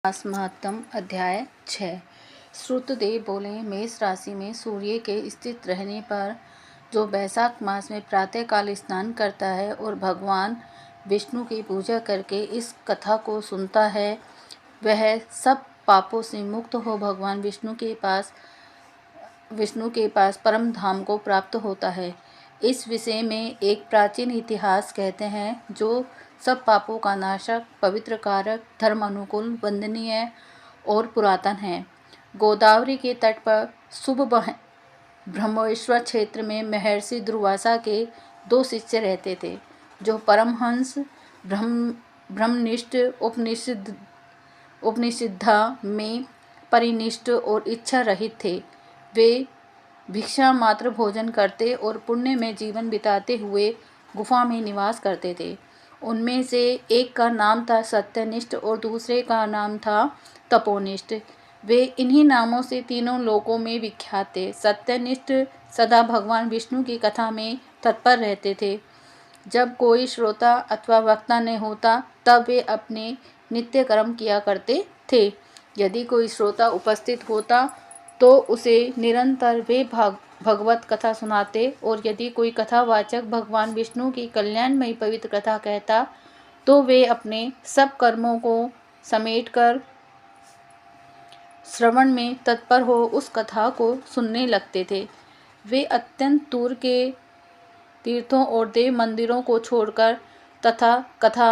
मास महत्तम अध्याय 6। श्रुतदेव बोले, मेष राशि में सूर्य के स्थित रहने पर जो वैशाख मास में प्रातःकाल स्नान करता है और भगवान विष्णु की पूजा करके इस कथा को सुनता है, वह सब पापों से मुक्त हो भगवान विष्णु के पास परम धाम को प्राप्त होता है। इस विषय में एक प्राचीन इतिहास कहते हैं, जो सब पापों का नाशक, पवित्र कारक, धर्म अनुकूल, वंदनीय और पुरातन है। गोदावरी के तट पर शुभ ब्रह्मेश्वर क्षेत्र में महर्षि दुर्वासा के 2 शिष्य रहते थे, जो परमहंस ब्रह्मनिष्ठ उपनिषद्धा में परिनिष्ठ और इच्छा रहित थे। वे भिक्षा मात्र भोजन करते और पुण्य में जीवन बिताते हुए गुफा में निवास करते थे। उनमें से एक का नाम था सत्यनिष्ठ और दूसरे का नाम था तपोनिष्ठ। वे इन्हीं नामों से तीनों लोकों में विख्यात थे। सत्यनिष्ठ सदा भगवान विष्णु की कथा में तत्पर रहते थे। जब कोई श्रोता अथवा वक्ता नहीं होता, तब वे अपने नित्य कर्म किया करते थे। यदि कोई श्रोता उपस्थित होता तो उसे निरंतर वे भगवत कथा सुनाते, और यदि कोई कथावाचक भगवान विष्णु की कल्याणमयी पवित्र कथा कहता, तो वे अपने सब कर्मों को समेटकर श्रवण में तत्पर हो उस कथा को सुनने लगते थे। वे अत्यंत दूर के तीर्थों और देव मंदिरों को छोड़कर तथा कथा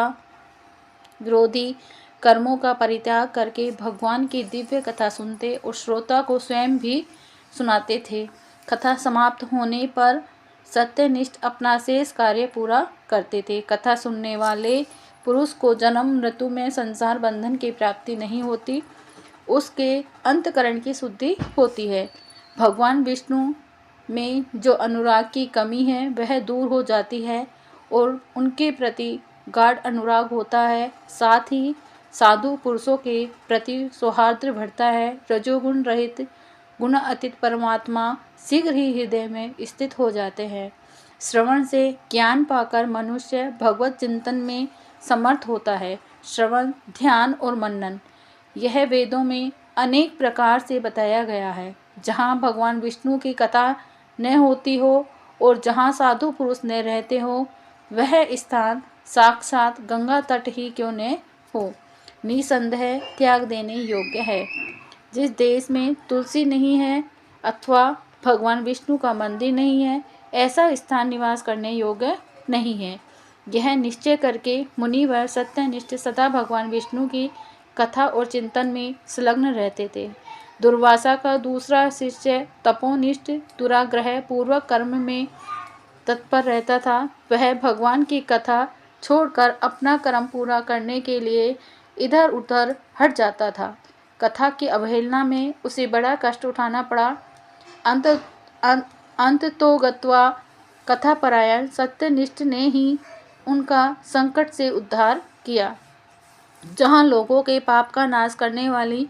विरोधी कर्मों का परित्याग करके भगवान की दिव्य कथा सुनते और श्रोता को स्वयं भी सुनाते थे। कथा समाप्त होने पर सत्यनिष्ठ अपना शेष कार्य पूरा करते थे। कथा सुनने वाले पुरुष को जन्म मृत्यु में संसार बंधन की प्राप्ति नहीं होती, उसके अंतकरण की शुद्धि होती है। भगवान विष्णु में जो अनुराग की कमी है वह दूर हो जाती है और उनके प्रति गाढ़ अनुराग होता है। साथ ही साधु पुरुषों के प्रति सौहार्द बढ़ता है। रजोगुण रहित गुण अतीत परमात्मा शीघ्र ही हृदय में स्थित हो जाते हैं। श्रवण से ज्ञान पाकर मनुष्य भगवत चिंतन में समर्थ होता है। श्रवण, ध्यान और मनन, यह वेदों में अनेक प्रकार से बताया गया है। जहाँ भगवान विष्णु की कथा न होती हो और जहाँ साधु पुरुष न रहते हो, वह स्थान साक्षात गंगा तट ही क्यों न हो, निसंदेह त्याग देने योग्य है। जिस देश में तुलसी नहीं है अथवा भगवान विष्णु का मंदिर नहीं है, ऐसा स्थान निवास करने योग्य नहीं है। यह निश्चय करके मुनिवर सत्यनिष्ठ सदा भगवान विष्णु की कथा और चिंतन में संलग्न रहते थे। दुर्वासा का दूसरा शिष्य तपोनिष्ठ दुराग्रह पूर्वक कर्म में तत्पर रहता था। वह भगवान की कथा छोड़कर अपना कर्म पूरा करने के लिए इधर उधर हट जाता था। कथा की अवहेलना में उसे बड़ा कष्ट उठाना पड़ा। अंततोगत्वा कथापरायण सत्यनिष्ठ ने ही उनका संकट से उद्धार किया। जहाँ लोगों के पाप का नाश करने वाली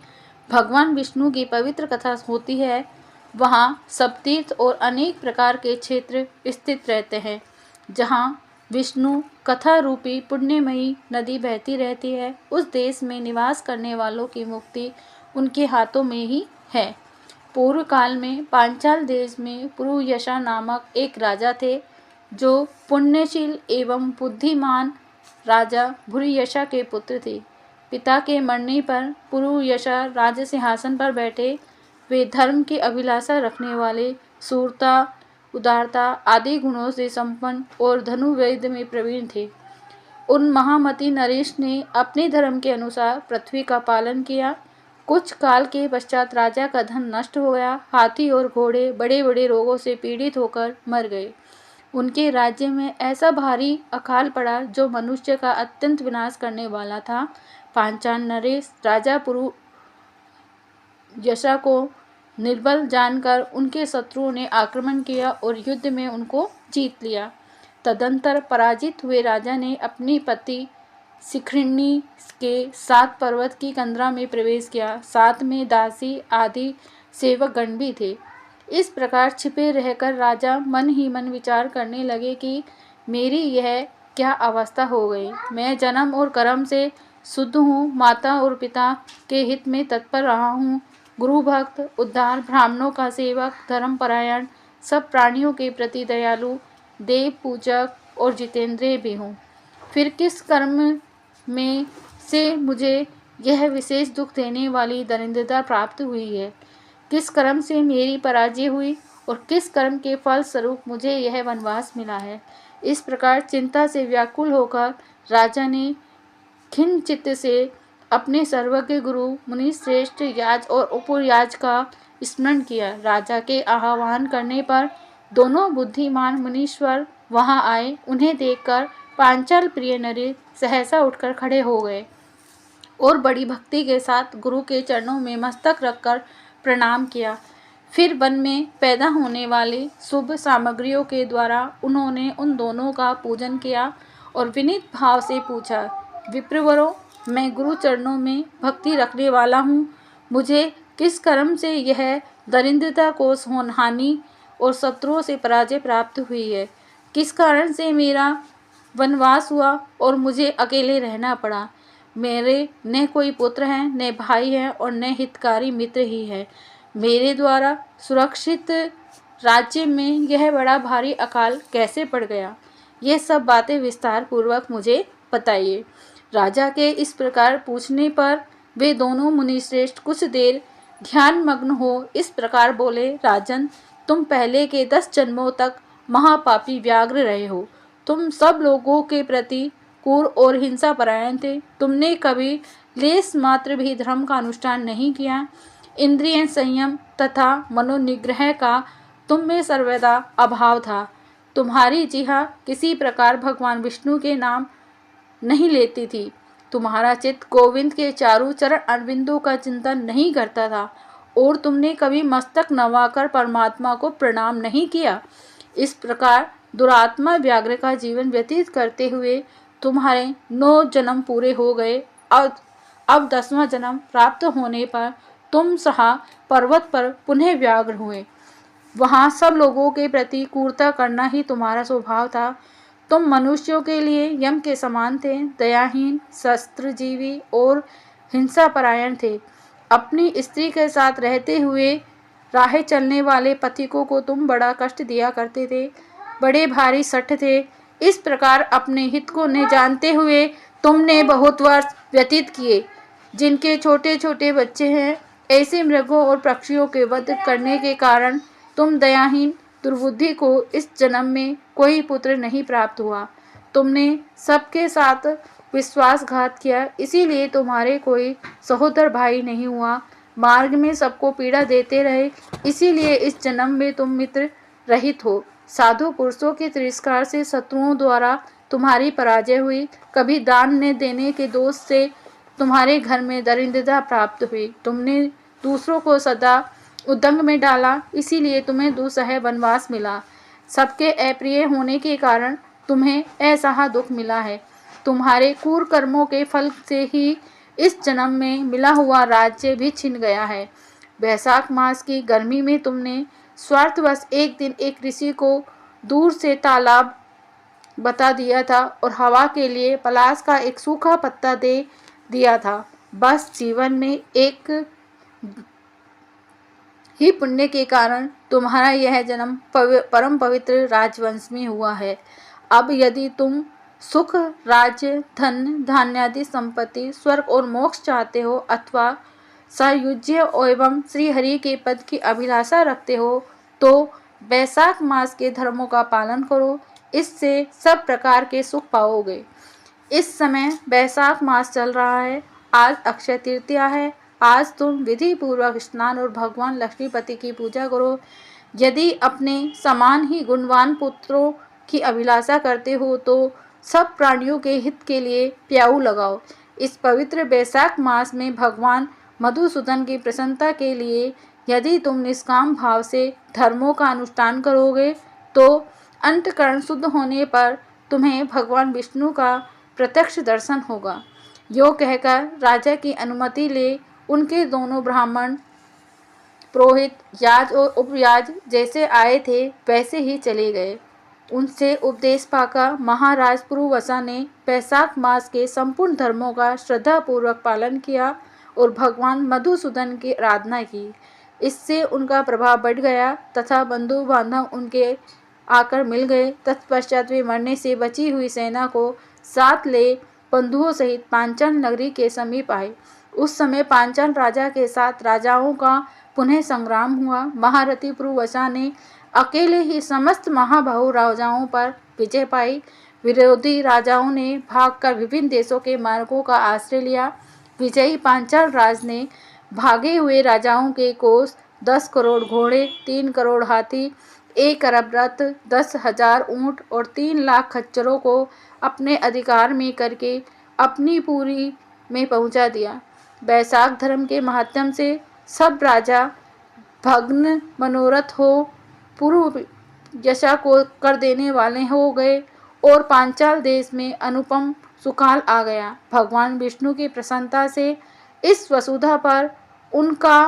भगवान विष्णु की पवित्र कथा होती है, वहाँ सब तीर्थ और अनेक प्रकार के क्षेत्र स्थित रहते हैं। जहाँ विष्णु कथा रूपी पुण्यमयी नदी बहती रहती है, उस देश में निवास करने वालों की मुक्ति उनके हाथों में ही है। पूर्व काल में पांचाल देश में पुरुयशा नामक एक राजा थे, जो पुण्यशील एवं बुद्धिमान राजा भूरियशा के पुत्र थे। पिता के मरने पर पुरुयशा राज सिंहासन पर बैठे। वे धर्म की अभिलाषा रखने वाले, शूरता, उदारता आदि गुणों से संपन्न और धनुर्विद्या में प्रवीण थे। उन महामती नरेश ने अपने धर्म के अनुसार पृथ्वी का पालन किया। कुछ काल के पश्चात राजा का धन नष्ट हो गया। हाथी और घोड़े बड़े बड़े रोगों से पीड़ित होकर मर गए। उनके राज्य में ऐसा भारी अकाल पड़ा जो मनुष्य का अत्यंत विनाश करने वाला था। पांचाल नरेश राजा पुरुयशा को निर्बल जानकर उनके शत्रुओं ने आक्रमण किया और युद्ध में उनको जीत लिया। तदंतर पराजित हुए राजा ने अपनी पति शिखरिणी के साथ पर्वत की कंदरा में प्रवेश किया। साथ में दासी आदि सेवक गण भी थे। इस प्रकार छिपे रहकर राजा मन ही मन विचार करने लगे कि मेरी यह क्या अवस्था हो गई। मैं जन्म और कर्म से शुद्ध हूँ, माता और पिता के हित में तत्पर रहा हूँ, गुरु भक्त, उद्धार, ब्राह्मणों का सेवक, धर्मपरायण, सब प्राणियों के प्रति दयालु, देव पूजक और जितेंद्रिय भी हूँ। फिर किस कर्म में से मुझे यह विशेष दुख देने वाली दरिद्रता प्राप्त हुई है? किस कर्म से मेरी पराजय हुई और किस कर्म के फल स्वरूप मुझे यह वनवास मिला है? इस प्रकार चिंता से व्याकुल होकर राजा ने खिन्न चित्त से अपने सर्वज्ञ गुरु मुनि श्रेष्ठ याज और उपयाज का स्मरण किया। राजा के आह्वान करने पर दोनों बुद्धिमान मुनीश्वर वहां आए। उन्हें देखकर पांचाल प्रिय नरेश सहसा उठकर खड़े हो गए और बड़ी भक्ति के साथ गुरु के चरणों में मस्तक रखकर प्रणाम किया। फिर वन में पैदा होने वाले शुभ सामग्रियों के द्वारा उन्होंने उन दोनों का पूजन किया और विनीत भाव से पूछा, विप्रवरों, मैं गुरु चरणों में भक्ति रखने वाला हूँ। मुझे किस कर्म से यह दरिद्रता को हानि और शत्रुओं से पराजय प्राप्त हुई है? किस कारण से मेरा वनवास हुआ और मुझे अकेले रहना पड़ा? मेरे न कोई पुत्र है, न भाई है और न हितकारी मित्र ही है। मेरे द्वारा सुरक्षित राज्य में यह बड़ा भारी अकाल कैसे पड़ गया? ये सब बातें विस्तार पूर्वक मुझे बताइए। राजा के इस प्रकार पूछने पर वे दोनों मुनिश्रेष्ठ कुछ देर ध्यान मग्न हो इस प्रकार बोले, राजन, तुम पहले के 10 जन्मों तक महापापी व्याघ्र रहे हो। तुम सब लोगों के प्रति क्रूर और हिंसा परायण थे। तुमने कभी लेस मात्र भी धर्म का अनुष्ठान नहीं किया। इंद्रिय संयम तथा मनोनिग्रह का तुम में सर्वदा अभाव था। तुम्हारी जिह्वा किसी प्रकार भगवान विष्णु के नाम नहीं लेती थी। तुम्हारा चित्त गोविंद के चारों चरण अरविंदों का चिंतन नहीं करता था और तुमने कभी मस्तक नवाकर परमात्मा को प्रणाम नहीं किया। इस प्रकार दुरात्मा व्याघ्र का जीवन व्यतीत करते हुए तुम्हारे 9 जन्म पूरे हो गए। अब 10वां जन्म प्राप्त होने पर तुम सहा पर्वत पर पुनः व्याघ्र हुए। वहां सब लोगों के प्रति क्रूरता करना ही तुम्हारा स्वभाव था। तुम मनुष्यों के लिए यम के समान थे, दयाहीन, शस्त्रजीवी और हिंसापरायण थे। अपनी स्त्री के साथ रहते हुए राह चलने वाले पथिकों को तुम बड़ा कष्ट दिया करते थे, बड़े भारी सठ थे। इस प्रकार अपने हित को न जानते हुए तुमने बहुत वर्ष व्यतीत किए। जिनके छोटे छोटे बच्चे हैं, ऐसे मृगों और पक्षियों के वध करने के कारण तुम दयाहीन दुर्बुद्धि को इस जन्म में कोई पुत्र नहीं प्राप्त हुआ। तुमने सबके साथ विश्वासघात किया, इसीलिए तुम्हारे कोई सहोदर भाई नहीं हुआ। मार्ग में सबको पीड़ा देते रहे, इसीलिए इस जन्म में तुम मित्र रहित हो। साधु पुरुषों के तिरस्कार से शत्रुओं द्वारा तुम्हारी पराजय हुई। कभी दान न देने के दोष से तुम्हारे घर में दरिद्रता प्राप्त हुई। तुमने दूसरों को सदा उद्दंग में डाला, इसीलिए तुम्हें दुस्सह वनवास मिला। सबके अप्रिय होने के कारण तुम्हें असहा दुख मिला है। तुम्हारे क्रूर कर्मों के फल से ही इस जन्म में मिला हुआ राज्य भी छिन गया है। वैशाख मास की गर्मी में तुमने स्वार्थवश एक दिन एक ऋषि को दूर से तालाब बता दिया था और हवा के लिए पलाश का एक सूखा पत्ता दे दिया था। बस जीवन में एक ही पुण्य के कारण तुम्हारा यह जन्म परम पवित्र राजवंश में हुआ है। अब यदि तुम सुख, राज्य, धन, धान्यादि संपत्ति, स्वर्ग और मोक्ष चाहते हो अथवा सायुज्य एवं श्री हरि के पद की अभिलाषा रखते हो, तो वैशाख मास के धर्मों का पालन करो। इससे सब प्रकार के सुख पाओगे। इस समय वैशाख मास चल रहा है। आज अक्षय तृतीया है। आज तुम विधि पूर्वक स्नान और भगवान लक्ष्मीपति की पूजा करो। यदि अपने समान ही गुणवान पुत्रों की अभिलाषा करते हो तो सब प्राणियों के हित के लिए प्याऊ लगाओ। इस पवित्र वैशाख मास में भगवान मधुसूदन की प्रसन्नता के लिए यदि तुम निष्काम भाव से धर्मों का अनुष्ठान करोगे तो अंतकरण शुद्ध होने पर तुम्हें भगवान विष्णु का प्रत्यक्ष दर्शन होगा। यो कहकर राजा की अनुमति ले उनके दोनों ब्राह्मण, पुरोहित, याज और उपयाज जैसे आए थे वैसे ही चले गए। उनसे उपदेश पाकर महाराज पुरुवसा ने बैसाख मास के संपूर्ण धर्मों का श्रद्धापूर्वक पालन किया और भगवान मधुसूदन की आराधना की। इससे उनका प्रभाव बढ़ गया तथा बंधु बांधव उनके आकर मिल गए। तत्पश्चात वे मरने से बची हुई सेना को साथ ले बंधुओं सहित पांचाल नगरी के समीप आए। उस समय पांचाल राजा के साथ राजाओं का पुनः संग्राम हुआ। महारथी पुरुवसा ने अकेले ही समस्त महाबाहु राजाओं पर विजय पाई। विरोधी राजाओं ने भागकर विभिन्न देशों के मार्गों का आश्रय लिया। विजयी पांचाल राज ने भागे हुए राजाओं के कोष 10 करोड़ घोड़े, 3 करोड़ हाथी, 1 अरब रथ, 10,000 ऊंट और 3 लाख खच्चरों को अपने अधिकार में करके अपनी पुरी में पहुंचा दिया। बैसाख धर्म के माध्यम से सब राजा भग्न मनोरथ हो पूर्व यशा को कर देने वाले हो गए और पांचाल देश में अनुपम सुकाल आ गया। भगवान विष्णु की प्रसन्नता से इस वसुधा पर उनका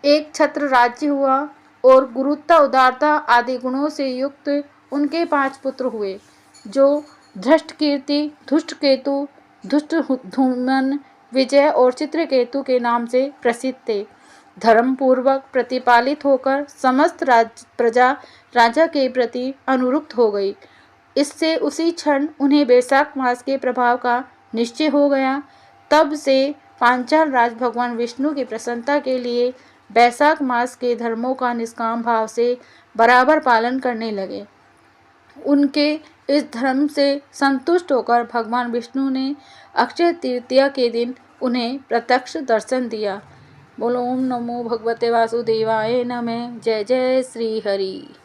एक छत्र राज्य हुआ और गुरुता, उदारता आदि गुणों से युक्त उनके 5 पुत्र हुए, जो धृष्टकीर्ति, धुष्टकेतु, धुष्टधुम्न, विजय और चित्रकेतु के नाम से प्रसिद्ध थे। धर्म पूर्वक प्रतिपालित होकर समस्त प्रजा राजा के प्रति अनुरुक्त हो गई। इससे उसी क्षण उन्हें बैसाख मास के प्रभाव का निश्चय हो गया। तब से पांचाल राज भगवान विष्णु की प्रसन्नता के लिए बैसाख मास के धर्मों का निष्काम भाव से बराबर पालन करने लगे। उनके इस धर्म से संतुष्ट होकर भगवान विष्णु ने अक्षय तृतीया के दिन उन्हें प्रत्यक्ष दर्शन दिया। बोलो ओम नमो भगवते वासुदेवाय नमः। जय जय श्री हरि।